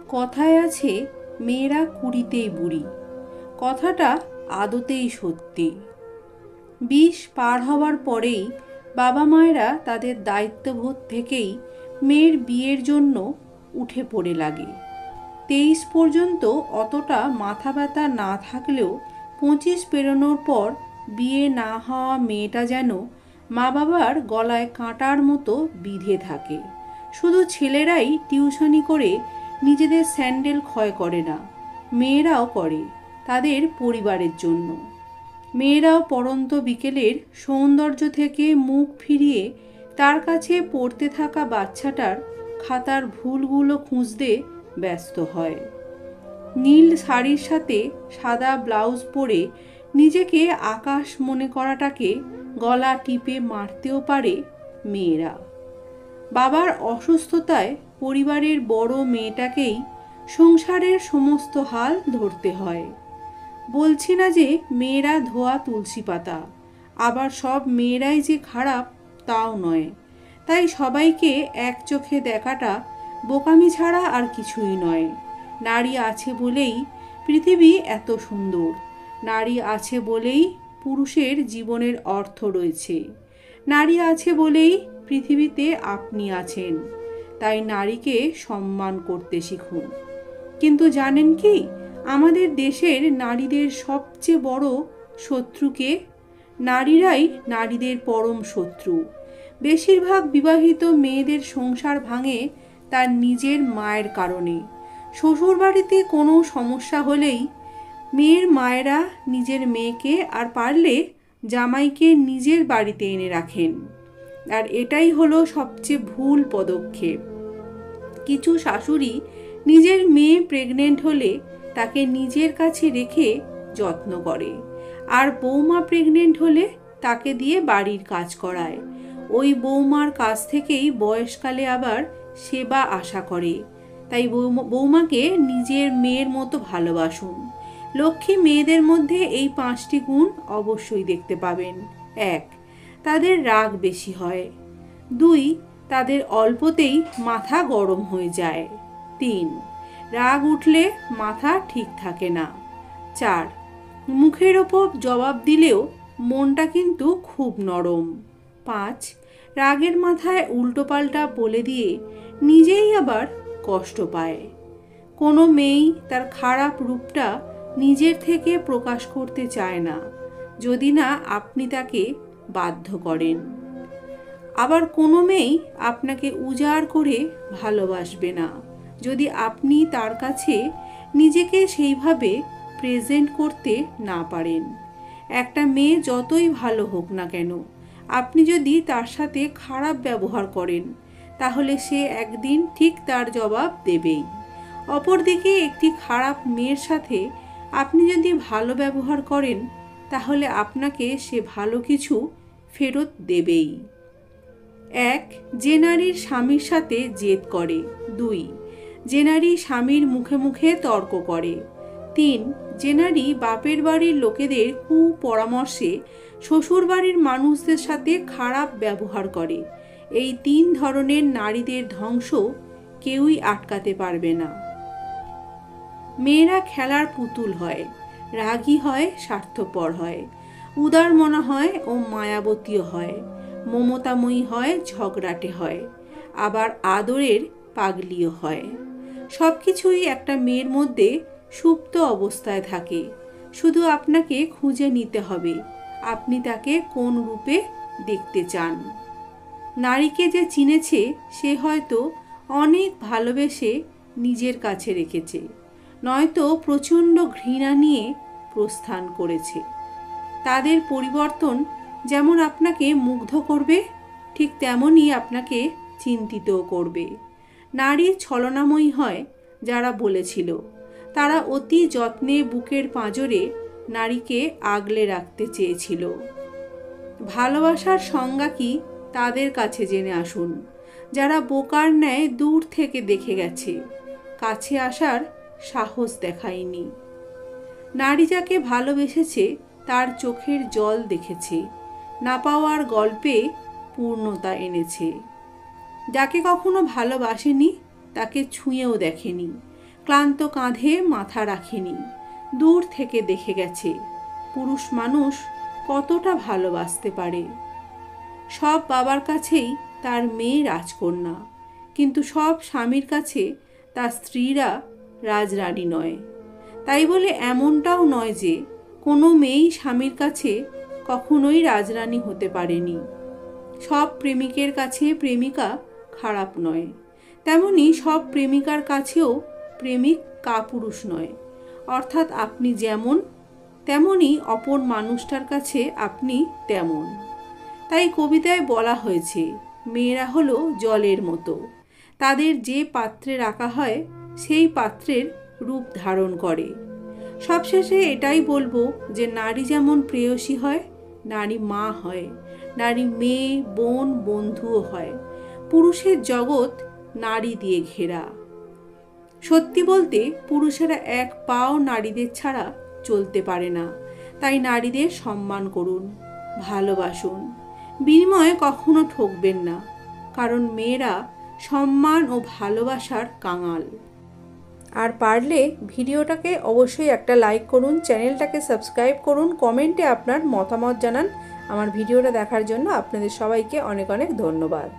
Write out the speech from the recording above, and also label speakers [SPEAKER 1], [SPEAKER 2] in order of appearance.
[SPEAKER 1] কথায় আছে মেয়েরা কুড়িতেই বুড়ি। কথাটা আদতেই সত্যি। 20 পার হওয়ার পরেই বাবা মায়েরা তাদের দায়িত্ববোধ থেকেই মেয়ের বিয়ের জন্য উঠে পড়ে লাগে। 23 পর্যন্ত অতটা মাথা ব্যথা না থাকলেও 25 পেরোনোর পর বিয়ে না হওয়া মেয়েটা যেন মা বাবার গলায় কাঁটার মতো বিঁধে থাকে। শুধু ছেলেরাই টিউশনি করে নিজেদের স্যান্ডেল ক্ষয় করে না, মেয়েরাও করে তাদের পরিবারের জন্য। মেয়েরাও পড়ন্ত বিকেলের সৌন্দর্য থেকে মুখ ফিরিয়ে তার কাছে পড়তে থাকা বাচ্চাটার খাতার ভুলগুলো খুঁজতে ব্যস্ত হয়। নীল শাড়ির সাথে সাদা ব্লাউজ পরে নিজেকে আকাশ মনে করাটাকে গলা টিপে মারতেও পারে মেয়েরা। বাবার অসুস্থতায় পরিবারের বড় মেয়েটাকেই সংসারের সমস্ত হাল ধরতে হয়। বলছি না যে মেয়েরা ধোয়া তুলসী পাতা, আবার সব মেয়েরাই যে খারাপ তাও নয়। তাই সবাইকে এক চোখে দেখাটা বোকামি ছাড়া আর কিছুই নয়। নারী আছে বলেই পৃথিবী এত সুন্দর। নারী আছে বলেই পুরুষের জীবনের অর্থ রয়েছে। নারী আছে বলেই পৃথিবীতে আপনি আছেন। তাই নারীকে সম্মান করতে শিখুন। কিন্তু জানেন কি, আমাদের দেশের নারীদের সবচেয়ে বড় শত্রুকে? নারীরাই নারীদের পরম শত্রু। বেশিরভাগ বিবাহিত মেয়েদের সংসার ভাঙে তার নিজের মায়ের কারণে। শ্বশুরবাড়িতে কোনো সমস্যা হলেই মেয়ের মায়েরা নিজের মেয়েকে আর পারলে জামাইকে নিজের বাড়িতে এনে রাখেন। আর এটাই হলো সবচেয়ে ভুল পদক্ষেপ। কিছু শাশুড়ি নিজের মেয়ে প্রেগনেন্ট হলে তাকে নিজের কাছে রেখে যত্ন করে, আর বৌমা প্রেগনেন্ট হলে তাকে দিয়ে বাড়ির কাজ করায়। ওই বৌমার কাছ থেকেই বয়সকালে আবার সেবা আশা করে। তাই বৌমাকে নিজের মেয়ের মতো ভালোবাসুন। লক্ষ্মী মেয়েদের মধ্যে এই 5টি গুণ অবশ্যই দেখতে পাবেন। 1. তাদের রাগ বেশি হয়। 2. তাদের অল্পতেই মাথা গরম হয়ে যায়। 3. রাগ উঠলে মাথা ঠিক থাকে না। 4. মুখের ওপর জবাব দিলেও মনটা কিন্তু খুব নরম। 5. রাগের মাথায় উল্টোপাল্টা বলে দিয়ে নিজেই আবার কষ্ট পায়। কোনো মেয়েই তার খারাপ রূপটা নিজের থেকে প্রকাশ করতে চায় না, যদি না আপনি তাকে বাধ্য করেন। আবার কোনো মেয়েই আপনাকে উজাড় করে ভালোবাসবে না, যদি আপনি তার কাছে নিজেকে সেইভাবে প্রেজেন্ট করতে না পারেন। একটা মেয়ে যতই ভালো হোক না কেন, আপনি যদি তার সাথে খারাপ ব্যবহার করেন তাহলে সে একদিন ঠিক তার জবাব দেবেই। অপরদিকে একটি খারাপ মেয়ের সাথে আপনি যদি ভালো ব্যবহার করেন তাহলে আপনাকে সে ভালো কিছু ফেরত দেবেই। 1. যে নারীর স্বামীর সাথে জেদ করে। 2. যে নারী স্বামীর মুখে মুখে তর্ক করে। 3. যে নারী বাপের বাড়ির লোকেদের কুপরামর্শে শ্বশুর বাড়ির মানুষদের সাথে খারাপ ব্যবহার করে। এই 3 ধরনের নারীদের ধ্বংস কেউই আটকাতে পারবে না। মেয়েরা খেলার পুতুল হয়, রাগী হয়, স্বার্থপর হয়, উদারমনা হয় ও মায়াবতীও হয়, মমতাময়ী হয়, ঝগড়াটে হয়, আবার আদরের পাগলিও হয়। সব কিছুই একটা মেয়ের মধ্যে সুপ্ত অবস্থায় থাকে। শুধু আপনাকে খুঁজে নিতে হবে আপনি তাকে কোন রূপে দেখতে চান। নারীকে যে চিনেছে সে হয়তো অনেক ভালোবেসে নিজের কাছে রেখেছে, নয়তো প্রচণ্ড ঘৃণা নিয়ে প্রস্থান করেছে। তাদের পরিবর্তন যেমন আপনাকে মুগ্ধ করবে, ঠিক তেমনই আপনাকে চিন্তিতও করবে। নারী ছলনাময়ী হয় যারা বলেছিল, তারা অতি যত্নে বুকের পাঁজরে নারীকে আগলে রাখতে চেয়েছিল। ভালোবাসার সংজ্ঞা কি তাদের কাছে জেনে আসুন, যারা বোকার ন্যায় দূর থেকে দেখে গেছে, কাছে আসার সাহস দেখায়নি। নারী যাকে ভালোবেসেছে তার চোখের জল দেখেছে, না পাওয়ার গল্পে পূর্ণতা এনেছে। যাকে কখনো ভালোবাসেনি তাকে ছুঁয়েও দেখেনি, ক্লান্ত কাঁধে মাথা রাখেনি, দূর থেকে দেখে গেছে পুরুষ মানুষ কতটা ভালোবাসতে পারে। সব বাবার কাছেই তার মেয়ে রাজকন্যা, কিন্তু সব স্বামীর কাছে তার স্ত্রীরা রাজরানী নয়। তাই বলে এমনটাও নয় যে কোনো মেয়েই স্বামীর কাছে কখনোই রাজরানী হতে পারেনি। সব প্রেমিকের কাছে প্রেমিকা খারাপ নয়, তেমনি সব প্রেমিকার কাছেও প্রেমিক কাপুরুষ নয়। অর্থাৎ আপনি যেমন, তেমনি অপর মানুষটার কাছে আপনি তেমন। তাই কবিতায় বলা হয়েছে, মেয়েরা হলো জলের মতো, তাদের যে পাত্রে রাখা হয় সেই পাত্রের রূপ ধারণ করে। সবশেষে এটাই বলবো যে নারী যেমন প্রেয়সী হয়, নারী মা হয়, নারী মেয়ে, বোন, বন্ধুও হয়। পুরুষের জগৎ নারী দিয়ে ঘেরা। সত্যি বলতে পুরুষেরা এক পাও নারীদের ছাড়া চলতে পারে না। তাই নারীদের সম্মান করুন, ভালোবাসুন, বিনিময়ে কখনো ঠকবেন না, কারণ মেয়েরা সম্মান ও ভালোবাসার কাঙাল। আর পারলে ভিডিওটাকে অবশ্যই একটা লাইক করুন, চ্যানেলটাকে সাবস্ক্রাইব করুন, কমেন্টে আপনার মতামত জানান। আমার ভিডিওটা দেখার জন্য আপনাদের সবাইকে অনেক অনেক ধন্যবাদ।